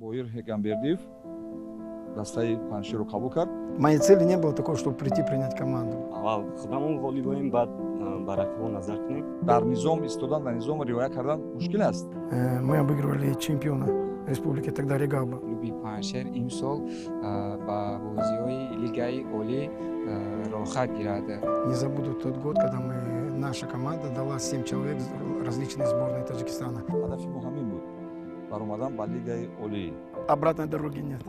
Боир Гамбердиев дастаи Паншерро қабул кард. Моей цели не было такого, чтобы прийти принять команду. аввал худамон волейболем баъд ба рақибон назар кунем. Дар низом истодан, дар низом риоя кардан мушкил аст. Мы обыгрывали чемпиона республики тогда Регаба. клуби Паншер имсол ба бозиҳои лигаи олӣ роҳат гирад. Не забуду тот год, когда наша команда дала 7 человек различные сборные Таджикистана. Ҳадафи мо ҳамин буд. Баромадан ба лигаи олӣ. Обратной дороги нет.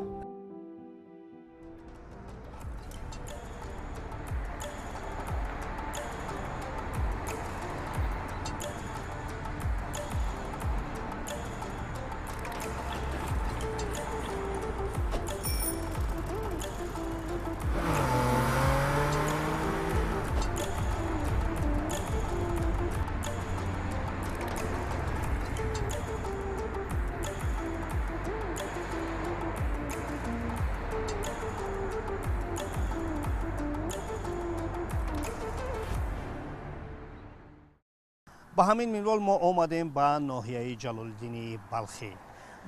ба ҳамин минвол мо омадем ба ноҳияи ҷалолиддини балхӣ.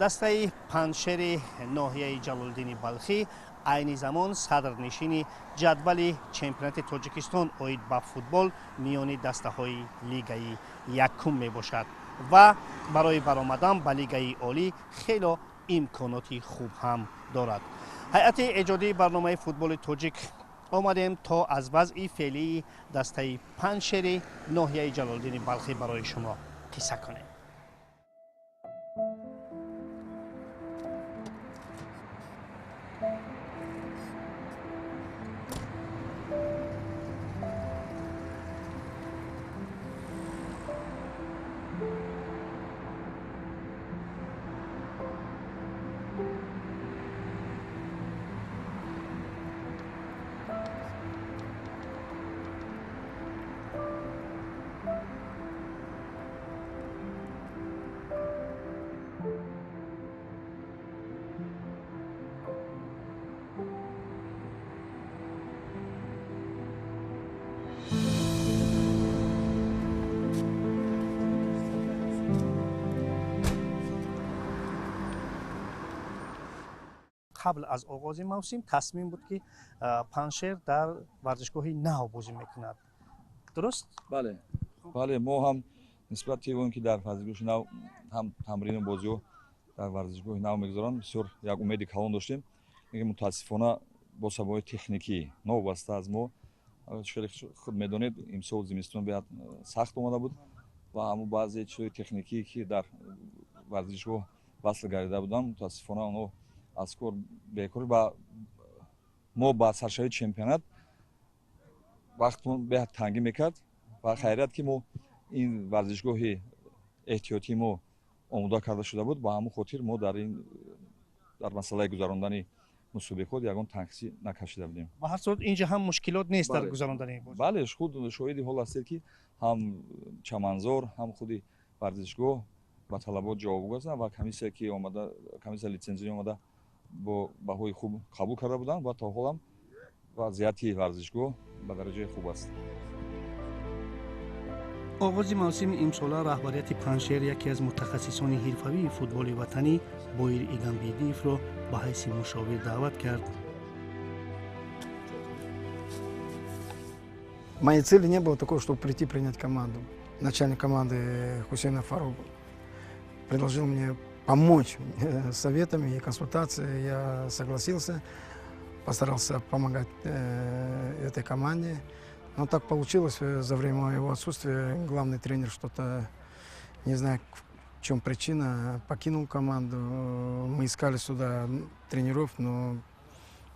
дастаи паншери ноҳияи ҷалолиддини балхӣ айни замон садрнишини ҷадвали чемпионати тоҷикистон оид ба футбол миёни дастаҳои лигаи якум мебошад ва барои баромадан ба лигаи олӣ хело имконоти хуб ҳам дорад. ҳайати эҷодии барномаи футболи тоҷик омадем то аз вазъи феълии дастаи паншери ноҳияи ҷалолиддини балхӣ барои шумо қисса кунем. қабл аз оғози мавсим тасмим буд ки паншер дар варзишгоҳи нав бозӣ мекунад. дуруст? Бале. Бале, мо ҳам нисбати он ки дар варзишгоҳи нав ҳам тамрину бозиҳо дар варзишгоҳи нав мегузоранд, бисёр як умеди калон доштем. Ки мутаассифона бо сабаби техникӣ новобаста аз мо худ медонед имсол зимистон беҳад сахт омада буд ва ҳамо баъзе чизои техникӣ ки дар варзишгоҳ васл гардида буданд мутаассифона онҳо аз кор бекор ба мо ба саршавии чемпионат вақтмон беҳад тангӣ мекард ва хайрият ки мо ин варзишгоҳи эҳтиётии мо омода карда шуда буд. Ба ҳамон хотир мо дар масъалаи гузарондани мусобиқот ягон танқисӣ накашида будем. ба ҳар сурат инҷа ҳам мушкилот нест дар гузарондани бозӣ. Бале, худ шоҳиди ҳол ҳастед ки ҳам чаманзор ҳам худи варзишгоҳ ба талабот ҷавобгӯ ҳастанд ва комиссия ки омада комиссия лицензиёнӣ омада бо баҳои хуб қабул карда буданд ва то ҳолам вазъияти варзишгоҳ ба дараҷаи хуб аст. оғози мавсими имсола раҳбарияти паншер яке аз мутахассисони ҳирфавии футболи ватанӣ Боир Игамбердиевро ба ҳайси мушовир даъват кард. Моей цели не было такого, чтобы прийти принять команду. Начальник команды Хусейн Фарук предложил мне помочь советами и консультацией. Я согласился, постарался помогать этой команде. Но так получилось, за время моего отсутствия главный тренер что-то, не знаю, в чем причина, покинул команду. Мы искали сюда тренеров, но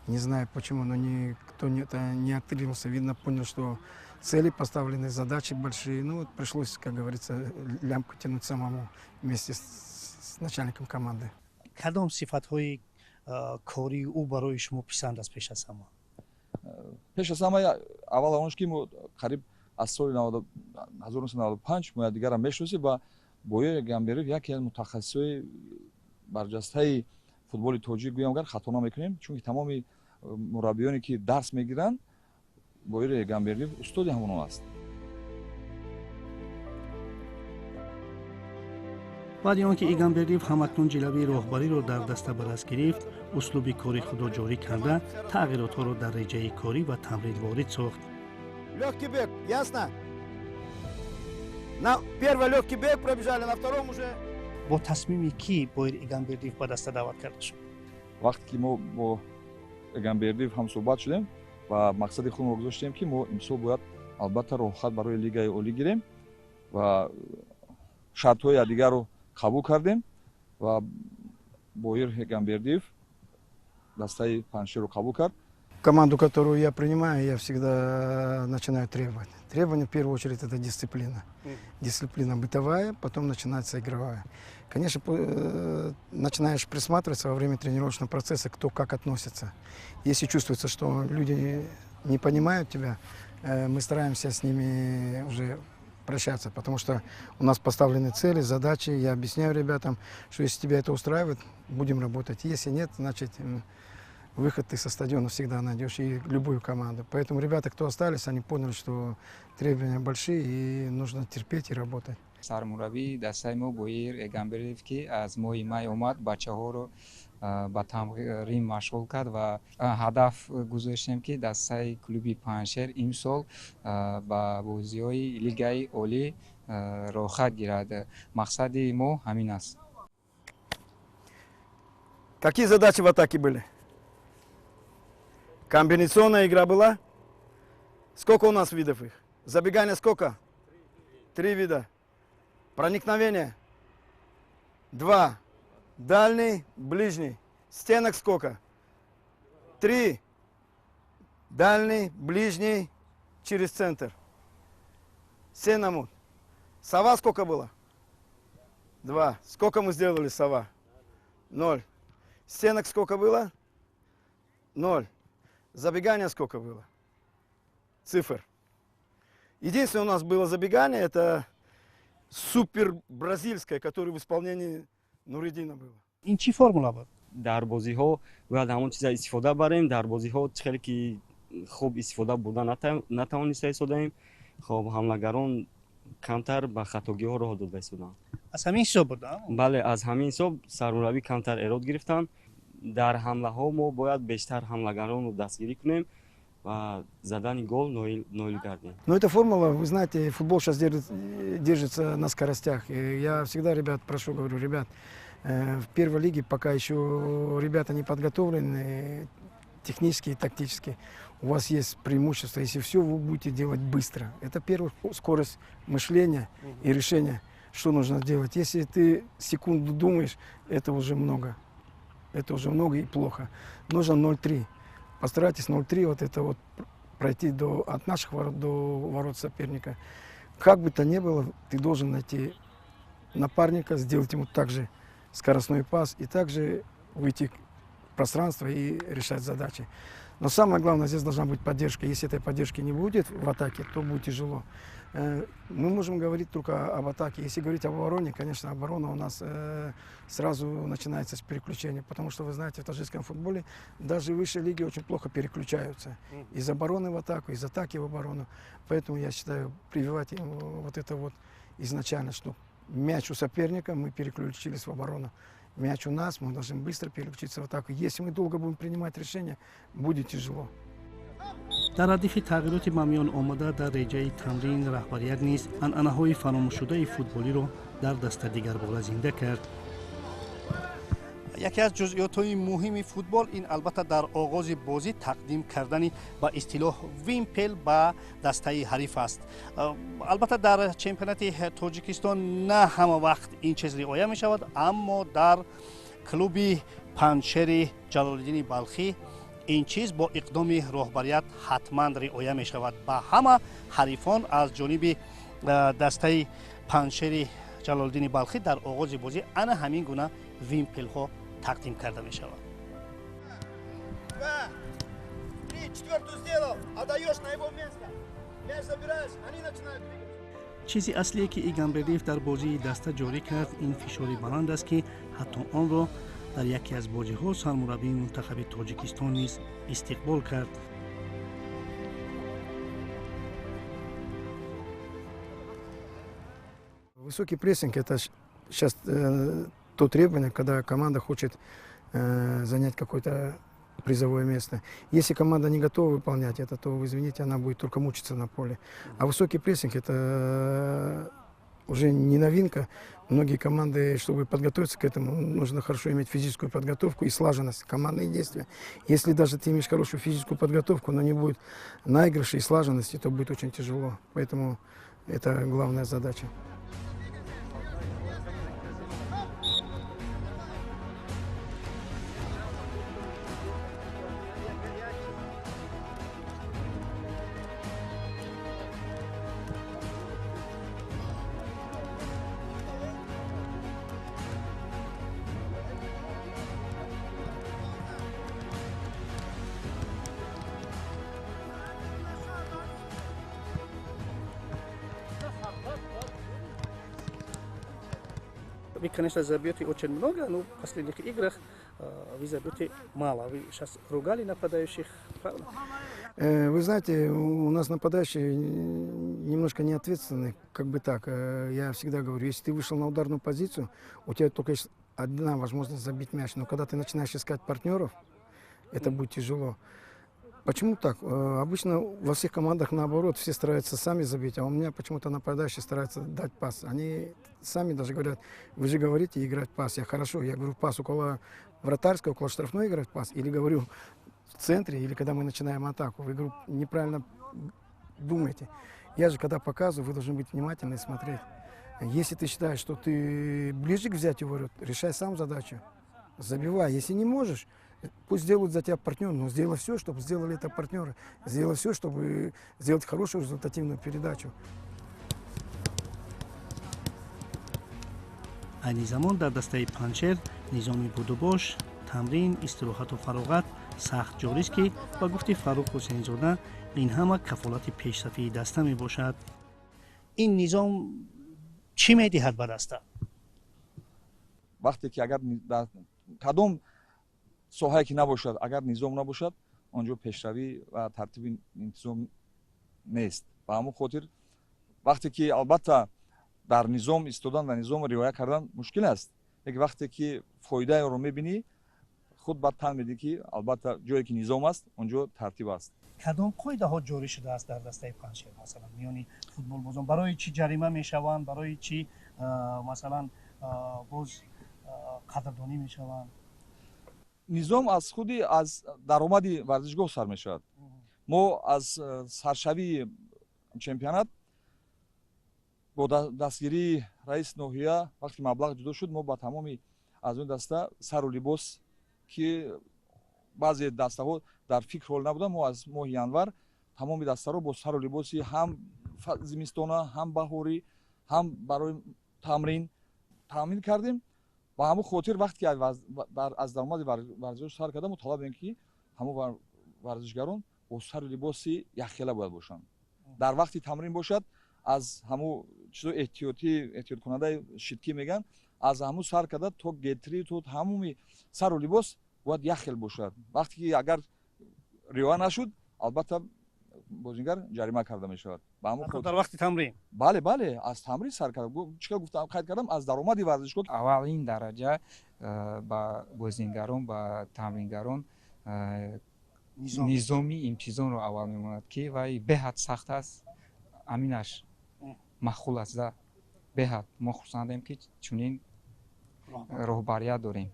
не знаю почему, но никто не откликнулся. Видно, понял, что цели поставлены, задачи большие. Ну вот пришлось, как говорится, лямку тянуть самому вместе с начальником команды. кадом сифатҳои кори ӯ барои шумо писанд аст пеш аз ҳама? пеш аз ҳама аввал онш ки мо қариб аз соли 1995 мо якдигара мешиносем ва Боир Гамбердиев яке аз мутахассисои барҷастаи футболи тоҷик гӯям агар хато намекунем, чунки тамоми мураббиёне ки дарс мегиранд Боир Гамбердиев устоди ҳамонҳо аст. баъди он ки Игамбердиев ҳамакнун ҷилавии роҳбариро дар даста ба даст гирифт, услуби кори худро ҷорӣ карда, тағйиротҳоро дар реҷаи корӣ ва тамрин ворид сохт. Легкий бег, ясно? На первый легкий бег пробежали, на втором уже... бо тасмими ки боир Игамбердиев ба даста даъват карда шуд? вақте ки мо бо Игамбердиев ҳам суҳбат шудем ва мақсади худро гузоштем ки мо имсол бояд албатта роҳхат барои лигаи олӣ гирем ва шартҳои якдигарро қабул кардем ва боир Игамбердиев дастаи Паншерро қабул кард. Команду, которую я принимаю, я всегда начинаю требовать. Требование, в первую очередь, это дисциплина. Дисциплина бытовая, потом начинается игровая. Конечно, начинаешь присматриваться во время тренировочного процесса, кто как относится. Если чувствуется, что люди не понимают тебя, мы стараемся с ними уже прощаться, потому что у нас поставлены цели, задачи. Я объясняю ребятам, что если тебя это устраивает, будем работать. Если нет, значит, выход ты со стадиона всегда найдешь, и любую команду. Поэтому ребята, кто остались, они поняли, что требования большие, и нужно терпеть и работать. сармураббии дастаи мо боир Игамбердиев ки аз моҳи май омад бачаҳоро ба тамрин машғул кард ва ҳадаф гузоштем ки дастаи клуби Паншер имсол ба бозиҳои лигаи олӣ роҳхат гирад. Мақсади мо ҳамин аст. Какие задачи в атаке были? Комбинационная игра была? Сколько у нас видов их? Забегание сколько? 3 вида. Проникновение? 2. Дальний, ближний. Стенок сколько? 3. Дальний, ближний, через центр. Сенамут. Сова сколько было? 2. Сколько мы сделали сова? 0. Стенок сколько было? 0. Забегание сколько было? Цифр. Единственное у нас было забегание, это супер бразильское, которое в исполнении Нуриддина было. ин чӣ формула буд? дар бозиҳо бояд ҳамон чиза истифода барем. дар бозиҳо чӣ хеле ки хуб истифода бурда натавониста истодаем. хоб ҳамлагарон камтар ба хатогиҳо роҳ дода истоданд. аз ҳамин ҳисоб буд? бале аз ҳамин ҳисоб сармураббӣ камтар эрод гирифтанд. дар ҳамлаҳо мо бояд бештар ҳамлагаронро дастгирӣ кунем ва задани гол ноил гардем. Но эта формула, вы знаете, футбол сейчас держится на скоростях. И я всегда ребят прошу, говорю, ребят, в первой лиге пока еще ребята не подготовлены технически и тактически. У вас есть преимущество, если все вы будете делать быстро. Это первая скорость мышления и решения, что нужно делать. Если ты секунду думаешь, это уже много. Это уже много и плохо. Нужно 0,3. Постарайтесь 0,3 вот это вот пройти от наших ворот до ворот соперника. Как бы то ни было, ты должен найти напарника, сделать ему также скоростной пас и также выйти в пространство и решать задачи. Но самое главное, здесь должна быть поддержка. Если этой поддержки не будет в атаке, то будет тяжело. Мы можем говорить только об атаке. Если говорить об обороне, конечно, оборона у нас сразу начинается с переключения. Потому что, вы знаете, в таджикском футболе даже высшие лиги очень плохо переключаются. Из обороны в атаку, из атаки в оборону. Поэтому я считаю, прививать им вот это вот изначально, что мяч у соперника, мы переключились в оборону. Мяч у нас, мы должны быстро переключиться в атаку. Если мы долго будем принимать решения, будет тяжело. дар ҳадифи тағйироти ба миён омада дар реҷаи тамрин раҳбарият низ анъанаҳои фаромӯшшудаи футболиро дар даста дигарбора зинда кард. яке аз ҷузъиётҳои муҳими футбол ин албатта дар оғози бозӣ тақдим кардани ба истилоҳ вимпел ба дастаи ҳариф аст. албатта дар чемпионати тоҷикистон на ҳама вақт ин чиз риоя мешавад, аммо дар клуби Паншери Ҷалолиддини Балхӣ ин чиз бо иқдоми роҳбарият ҳатман риоя мешавад. ба ҳама ҳарифон аз ҷониби дастаи Паншери Ҷалолиддини Балхӣ дар оғози бозӣ ана ҳамин гуна вимпелҳо тақдим карда мешавад. 2, 3, четвертую сделал, отдаешь на его место. Мяч забираешь, они начинают двигаться. чизи аслие ки Игамбердиев дар бозии даста ҷорӣ кард ин фишори баланд аст ки ҳатто онро дар яке аз бозиҳо сармураббии мунтахаби тоҷикистон низ истиқбол кард. Высокий прессинг – это сейчас то требование, когда команда хочет занять какое-то призовое место. Если команда не готова выполнять это, то, вы извините, она будет только мучиться на поле. А высокий прессинг – это уже не новинка. Многие команды, чтобы подготовиться к этому, нужно хорошо иметь физическую подготовку и слаженность, командные действия. Если даже ты имеешь хорошую физическую подготовку, но не будет наигрыша и слаженности, то будет очень тяжело. Поэтому это главная задача. Вы, конечно, забьете очень много, но в последних играх вы забьете мало. Вы сейчас ругали нападающих, правда? Вы знаете, у нас нападающие немножко неответственны, как бы так. Я всегда говорю, если ты вышел на ударную позицию, у тебя только есть одна возможность забить мяч. Но когда ты начинаешь искать партнеров, это будет тяжело. Почему так? Обычно во всех командах наоборот, все стараются сами забить, а у меня почему-то нападающие стараются дать пас. Они сами даже говорят, вы же говорите играть пас. Я хорошо, я говорю пас около вратарской, около штрафной играть пас, или говорю в центре, или когда мы начинаем атаку. Вы, говорю, неправильно думаете. Я же когда показываю, вы должны быть внимательны и смотреть. Если ты считаешь, что ты ближе к взятию ворот, решай сам задачу. Забивай. Если не можешь, пусть сделают за тебя партнер, но сделай все, чтобы сделали это партнеры. Сделай все, чтобы сделать хорошую результативную передачу. айни замон дар дастаи панчер низоми будубош тамрин истироҳату фароғат сахт ҷорист ки ба гуфти фаруқ ҳусейнзода ин ҳама кафолати пешрафии даста мебошад. ин низом чӣ медиҳад ба даста? вақте ки агар дар кадом соҳае ки набошад, агар низом набошад, онҷо пешравӣ ва тартиби интизом нест. ба ҳамон хотир вақте ки албатта дар низом истодан ва низом риоя кардан мушкил аст. Лекин вақте ки фоидаеро мебинӣ, худ бад тан медиҳӣ ки албатта ҷое ки низом аст, онҷо тартиб аст. кадом қоидаҳо ҷорӣ шудааст дар дастаи паншер масалан миёни футболбозон? барои чӣ ҷарима мешаванд, барои чӣ масалан боз қадрдонӣ мешаванд? низом аз худи аз даромади варзишгоҳ сар мешавад. мо аз саршавии чемпионат бо дастгирии раиси ноҳия вақти маблағ ҷудо шуд, мо ба тамоми аз он даста сару либос ки баъзе дастаҳо дар фикр ҳол набуданд, мо аз моҳи январ тамоми дастаро бо сару либоси ҳам зимистона, ҳам баҳорӣ, ҳам барои тамрин таъмин кардем. ба ҳамон хотир вақте ки аз даромади варзиш сар карда, мо талаб мекунем ки ҳамон варзишгарон бо сару либоси яххела бояд бошанд. дар вақти тамрин бошад, аз ҳамон чизо эҳтиёткунандаи шиткӣ мегӯянд, аз ҳамон сар карда то гетри, то ҳамоми сару либос бояд яххел бошад. вақте ки агар риоя нашуд, албатта бозингар ҷарима карда мешавад. дар вақти тамрин? бале, бале, аз тамрин сар карда. чӣ гуфтам, қайд кардам, аз даромади варзишгоҳ. аввалин дараҷа ба бозингарон, ба тамрингарон низоми интизомро аввал мемонад ки вай беҳад сахт аст. аминаш махул аст да беҳад. мо хурсандем ки чунин роҳбарият дорем.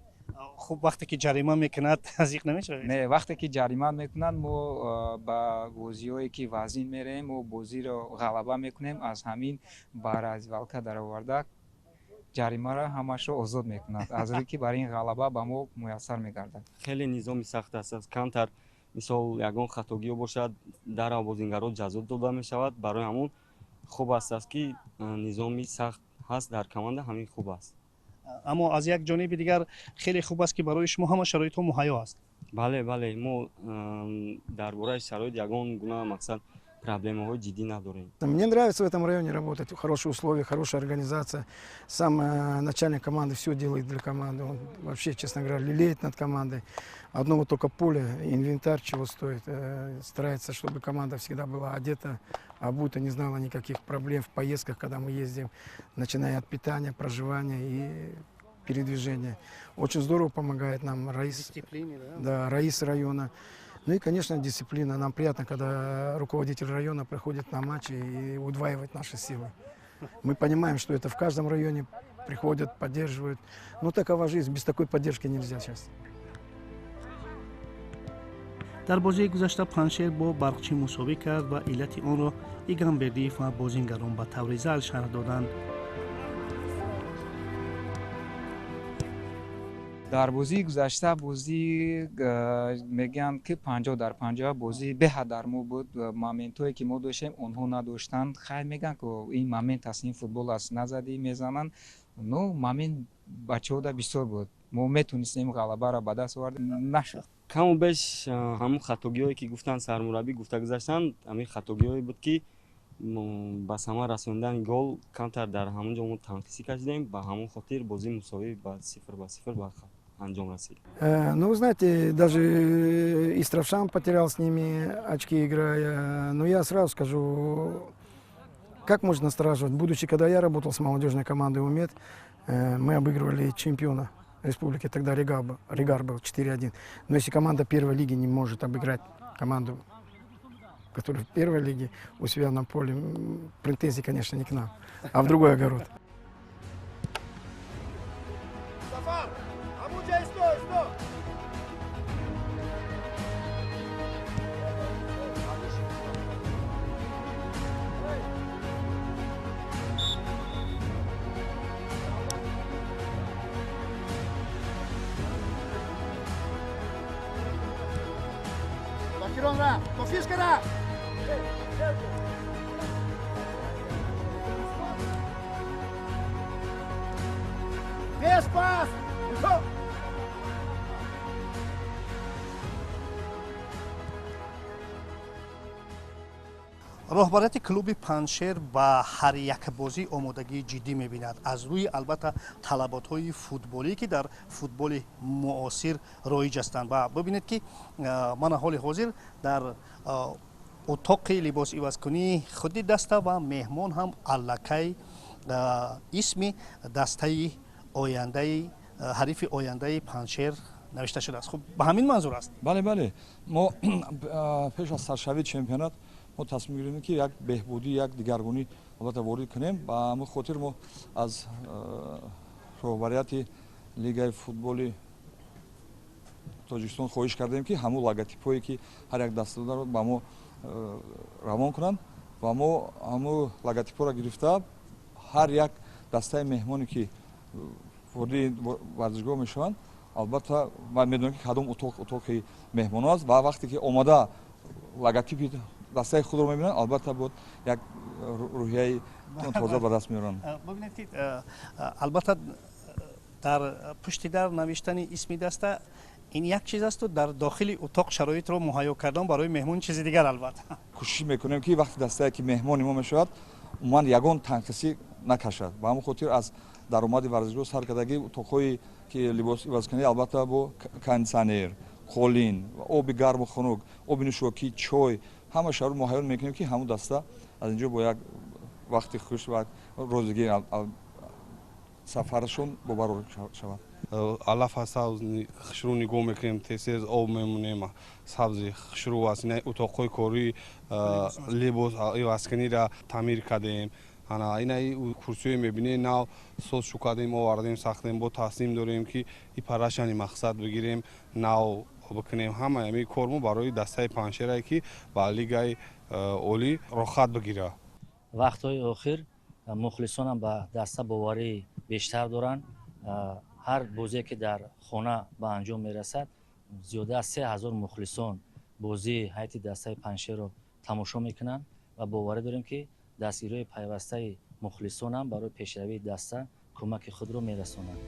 хуб вақте ки ҷарима мекунад азиқ намешавед? не, вақте ки ҷарима мекунад, мо ба бозиҳое ки вазин мерем, мо бозиро ғалаба мекунем. аз ҳамин ба развалка дароварда ҷаримаро ҳамашро озод мекунад, аз рӯи ки барои ин ғалаба ба мо муяссар мегардад. хеле низоми сахт аст. аз камтар мисол ягон хатогиё бошад, дар бозингаро ҷазо дода мешавад. барои ҳамон хуб аст ки низоми сахт ҳаст дар команда, ҳамин хуб аст. аммо аз як ҷониби дигар хеле хуб аст ки барои шумо ҳама шароитҳо муҳайё аст. бале, бале, мо дар бораи шароит ягон гуна мақсад проблемаҳои ҷиддӣ надорем. Мне нравится в этом районе работать, хорошие условия, хорошая организация. Сам начальник команды все делает для команды. Он вообще, честно говоря, лелеет над командой. Одно вот только поле, инвентарь чего стоит. Старается, чтобы команда всегда была одета, обута, не знала никаких проблем в поездках, когда мы ездим, начиная от питания, проживания и передвижения. Очень здорово помогает нам Раис, Дисциплине, да? да, Раис района. Ну и, конечно, дисциплина. Нам приятно, когда руководитель района приходит на матчи и удваивает наши силы. Мы понимаем, что это в каждом районе приходят, поддерживают. Ну, такова жизнь, без такой поддержки нельзя сейчас. дар бозии гузашта паншер бо барқчӣ мусовӣ кард ва иллати онро Иган Бердиев ва бозингарон ба таври зал шарҳ доданд. дар бозии гузашта бозӣ мегӯянд ки 50-50 бозӣ беҳадармо буд. Моментҳое ки мо доштем онҳо надоштанд. Хайр мегӯянд ки ин момент аст, ин футбол аст, назадӣ мезананд. Но момент бачаҳода бисёр буд. Мо метонистем ғалабаро ба даст овардем, нашуд. каму беш ҳамун хатогиҳое ки гуфтанд сармураббӣ гуфта гузаштанд, ҳамин хатогиҳое буд ки ба самар расондани гол камтар дар ҳамун ҷо мо танқисӣ кашидем. Ба ҳамун хотир бозии мусовӣ ба 0-0 ба анҷом расид. Ну, вы знаете, даже Истравшан потерял с ними очки, играя. Но я сразу скажу, как можно настораживать? Будучи, когда я работал с молодежной командой «Умед», мы обыгрывали чемпиона республики, тогда Ригар был 4-1. Но если команда первой лиги не может обыграть команду, которая в первой лиге, у себя на поле, претензии, конечно, не к нам, а в другой огород. роҳбарияти клуби паншер ба ҳар як бозӣ омодагии ҷиддӣ мебинад, аз рӯи албатта талаботҳои футболӣ ки дар футболи муосир роиҷ ҳастанд. Ва бибинед ки ман ҳоли ҳозир дар утоқи либосивазкунии худи даста ва меҳмон ҳам аллакай исми дастаи ояндаи ҳарифи ояндаи паншер навишта шудааст. Хуб, ба ҳамин манзур аст? бале бале, мо пеш аз саршавии чемпионат мо тасмим гирифтем ки як беҳбудӣ, як дигаргунӣ албатта ворид кунем. Ба ҳамин хотир мо аз роҳбарияти лигаи футболи Тоҷикистон хоҳиш кардем ки ҳамун логотипҳое ки ҳар як даста дорад ба мо равон кунанд ва мо ҳамун логотипҳоро гирифта ҳар як дастаи меҳмоне ки ворди варзишгоҳ мешаванд, албатта ман медонам ки кадом утоқи меҳмонон аст ва вақте ки омада логотипи дастаи худро мебинанд, албатта буд як рӯҳияи тоза ба даст меоранд. бибинед ки албатта дар пушти дар навиштани исми даста ин як чиз асту дар дохили утоқ шароитро муҳайё кардан барои меҳмон чизи дигар. Албатта кӯшиш мекунем ки вақти дастае ки меҳмони мо мешавад, умуман ягон танқисӣ накашад. Ба ҳамин хотир аз даромади варзишгоҳ саркардагӣ утоқҳои ки либосивазкунӣ албатта бо кондитсионер, қолин, оби гарму хунук, оби нӯшокӣ, чой, ҳама шароит муҳайё мекунем ки ҳамун даста аз инҷо бо як вақти хуш ва розигӣ сафарашон бобарор шавад. алаф сабзи хушрӯ нигоҳ мекунем, тез об мемонем, сабзи хушрӯ аст. ина утоқҳои кории либосивазкуниро таъмир кардем. ина курсиҳое мебинем, нав созшу кардем, овардем, сахтем, бо таслим дорем ки ипарашани мақсад бигирем, нав бикунем. ҳама ҳамин кормо барои дастаи паншерае ки ба лигаи олӣ рохат бигирад. вақтҳои охир мухлисонам ба даста боварӣ бештар доранд. ҳар бозие ки дар хона ба анҷом мерасад, зиёда аз 3000 мухлисон бозии ҳайати дастаи паншерро тамошо мекунанд ва боварӣ дорем ки дастгирии пайвастаи мухлисонам барои пешравии даста кӯмаки худро мерасонанд.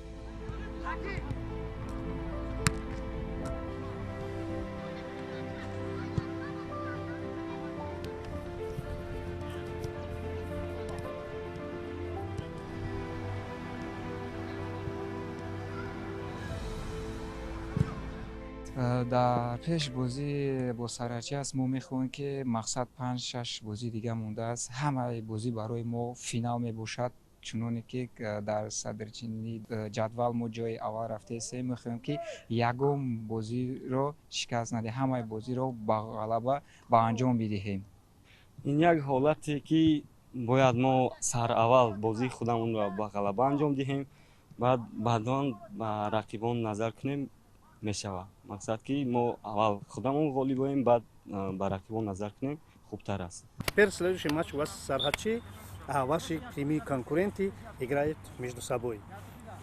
дар пеш бозӣ бо Сараchi аст мо мехоҳем ки мақсад 5-6 бозӣ дига мондааст. Ҳамаи бозӣ барои мо финал мебошад, чуноне ки дар садрчини ҷадвал мо ҷои аввал рафтаистем. Мехоҳем ки ягон бозиро шикаст надиҳем, ҳамаи бозиро ба ғалаба ба анҷом бидиҳем. ин як ҳолате ки бояд мо сараввал бозии худамонро ба ғалаба анҷом диҳем, баъд баъдон ба рақибон назар кунем мешавад. Мақсад ки мо аввал худамон ғолиб оем, баъд ба рақибон назар кунем, хубтар аст. Теперь следующий матч у вас Сархачи, а ваши прямые конкуренты играют между собой.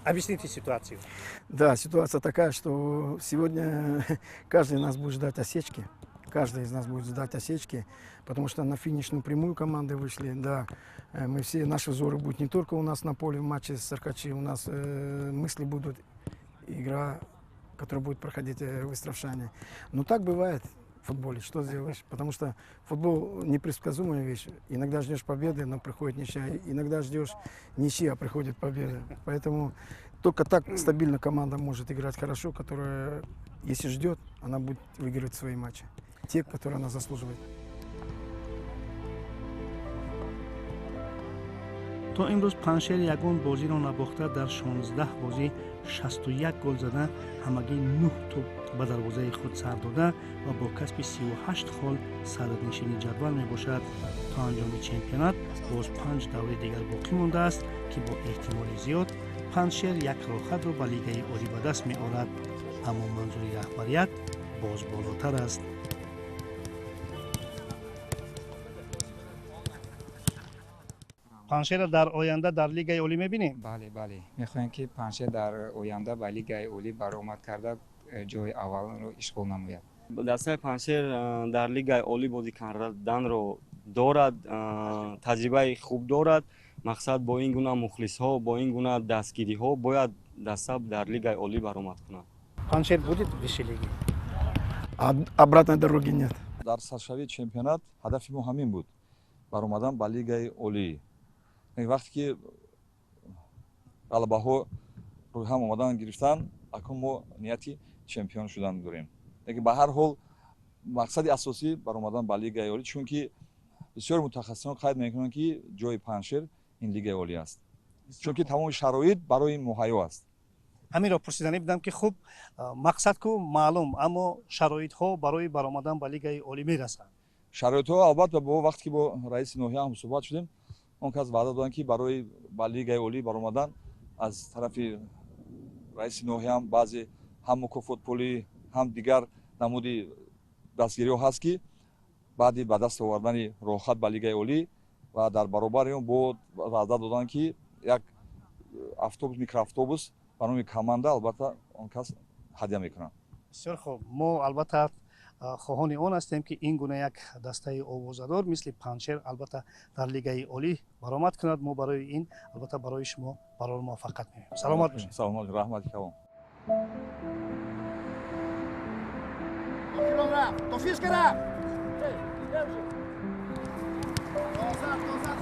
Объясните ситуацию. Да, ситуация такая, что сегодня каждый из нас будет ждать осечки. Каждый из нас будет ждать осечки, потому что на финишную прямую команды вышли. Да, мы все, наши взоры будут не только у нас на поле в матче с Сархачи, у нас мысли будут, игра, которая будет проходить в Истравшане. Но так бывает в футболе, что сделаешь? Потому что футбол непредсказуемая вещь. Иногда ждешь победы, но приходит ничья. Иногда ждешь ничья, а приходит победа. Поэтому только так стабильно команда может играть хорошо, которая, если ждет, она будет выигрывать свои матчи. Те, которые она заслуживает. то имрӯз Паншер ягон бозиро набохта дар 16 бозӣ 61 гол зада, ҳамагӣ 9 тӯб ба дарвозаи худ сар дода ва бо касби 38 хол садрнишини ҷадвал мебошад. То анҷоми чемпионат боз 5 давраи дигар боқӣ мондааст ки бо эҳтимоли зиёд Паншер як роҳхатро ба Лигаи Олӣ ба даст меорад, аммо манзури раҳбарият боз болотар аст. Паншера дар оянда дар Лигаи Олӣ мебинем? бале бале, мехоҳем ки Паншер дар оянда ба Лигаи Олӣ баромад карда ҷои аввалро ишғол намояд. дастаи Паншер дар Лигаи Олӣ бозӣ карданро дорад, таҷрибаи хуб дорад. Мақсад бо ин гуна мухлисҳо, бо ин гуна дастгириҳо бояд даста дар Лигаи Олӣ баромад кунад. Паншер будет в высшей лиге? Обратной дороги нет. дар саршавии чемпионат ҳадафи мо ҳамин буд, баромадан ба Лигаи Олӣ. вақте ки ғалабаҳо рӯи ҳам омадан гирифтан, акнун мо нияти чемпион шудан дорем. Ба ҳар ҳол мақсади асосӣ баромадан ба Лигаи Олӣ, чунки бисёр мутахассисон қайд мекунанд ки ҷои Паншер ин Лигаи Олӣ аст, чунки тамоми шароит барои муҳайё аст. ҳаминро пурсидани будам ки хуб мақсад ку маълум, аммо шароитҳо барои баромадан ба Лигаи Олӣ мерасанд. Шароитҳо албатта бо вақте ки бо раиси ноҳия ҳам суҳбат шудем, он кас ваъда доданд ки барои ба Лигаи Олӣ баромадан аз тарафи раиси ноҳия ҳам баъзе ҳам мукофот пулӣ, ҳам дигар намуди дастгириҳо ҳаст ки баъди ба даст овардани роҳхат ба Лигаи Олӣ ва дар баробари он бо ваъда доданд ки як автобус, микроавтобус ба номи команда албатта он кас ҳадя мекунад. бисёр хуб, мо албатта хоҳони он ҳастем ки ин гуна як дастаи овозадор мисли Паншер албатта дар Лигаи Олӣ баромад кунад. мо барои ин албатта барои шумо барор муваффақият меҳоем. саломат бошед. Саломат, раҳмати калом. To fiszkę rap! Kozak, kozak,